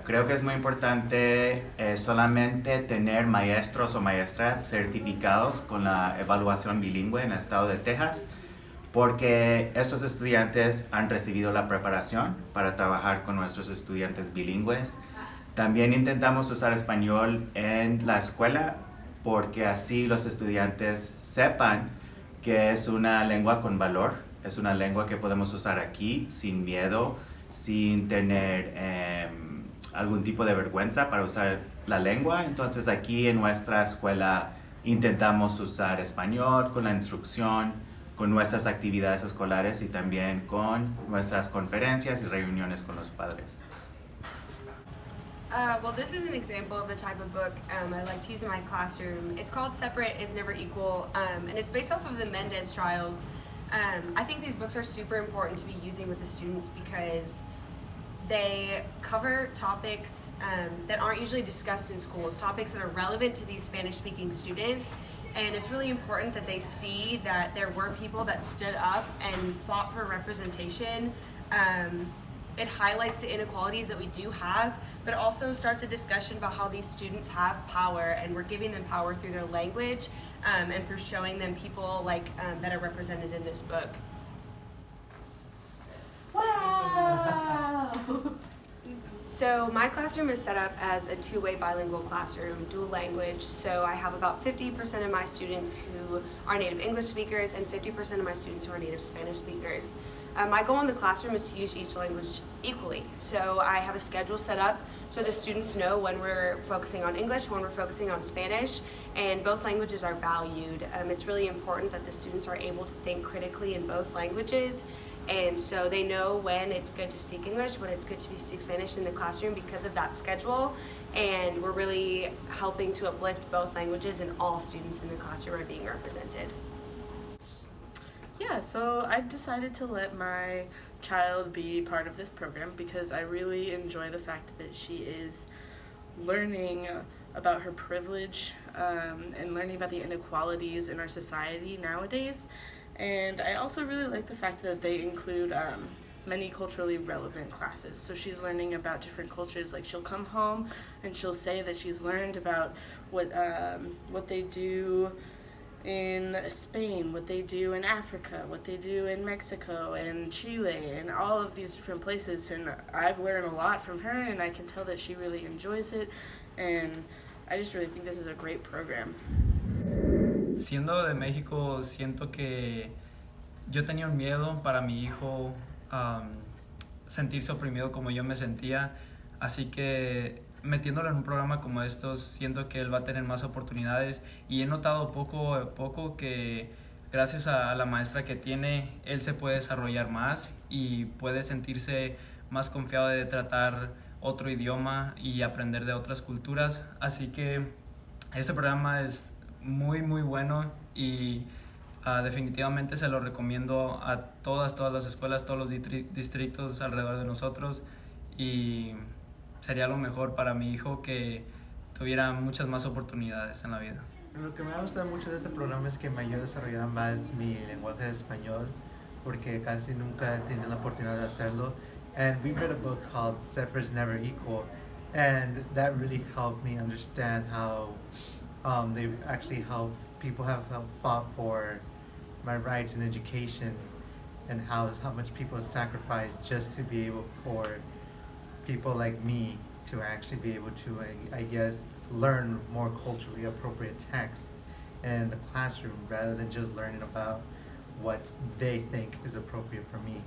Creo que es muy importante solamente tener maestros o maestras certificados con la evaluación bilingüe en el estado de Texas, porque estos estudiantes han recibido la preparación para trabajar con nuestros estudiantes bilingües. También intentamos usar español en la escuela porque así los estudiantes sepan que es una lengua con valor, es una lengua que podemos usar aquí sin miedo, sin tener algún tipo de vergüenza para usar la lengua. Entonces aquí en nuestra escuela intentamos usar español con la instrucción, con nuestras actividades escolares y también con nuestras conferencias y reuniones con los padres. Well, this is an example of the type of book I like to use in my classroom. It's called Separate is Never Equal, and it's based off of the Mendez trials. I think these books are super important to be using with the students because they cover topics that aren't usually discussed in schools, topics that are relevant to these Spanish-speaking students. And it's really important that they see that there were people that stood up and fought for representation. It highlights the inequalities that we do have, but also starts a discussion about how these students have power, and we're giving them power through their language and through showing them people like that are represented in this book. Wow! So my classroom is set up as a two-way bilingual classroom, dual language. So I have about 50% of my students who are native English speakers and 50% of my students who are native Spanish speakers. My goal in the classroom is to use each language equally. So I have a schedule set up so the students know when we're focusing on English, when we're focusing on Spanish, and both languages are valued. It's really important that the students are able to think critically in both languages, and so they know when it's good to speak English, when it's good to speak Spanish in the classroom because of that schedule. And we're really helping to uplift both languages, and all students in the classroom are being represented. Yeah, so I decided to let my child be part of this program because I really enjoy the fact that she is learning about her privilege and learning about the inequalities in our society nowadays. And I also really like the fact that they include many culturally relevant classes. So she's learning about different cultures. Like she'll come home and she'll say that she's learned about what they do in Spain, what they do in Africa, what they do in Mexico and Chile and all of these different places. And I've learned a lot from her, and I can tell that she really enjoys it. And I just really think this is a great program. Siendo de México, siento que yo tenía un miedo para mi hijo sentirse oprimido como yo me sentía, así que metiéndolo en un programa como estos, siento que él va a tener más oportunidades, y he notado poco a poco que gracias a la maestra que tiene, él se puede desarrollar más y puede sentirse más confiado de tratar otro idioma y aprender de otras culturas. Así que este programa es muy muy bueno y definitivamente se lo recomiendo a todas las escuelas, todos los distritos alrededor de nosotros, y sería lo mejor para mi hijo que tuviera muchas más oportunidades en la vida. Lo que me ha gustado mucho de este programa es que me ayuda a desarrollar más mi lenguaje de español, porque casi nunca he tenido la oportunidad de hacerlo. And we read a book called Separate is Never Equal, and that really helped me understand how they actually help people have fought for my rights in education, and how much people sacrifice just to be able for people like me to actually be able to, I guess, learn more culturally appropriate texts in the classroom rather than just learning about what they think is appropriate for me.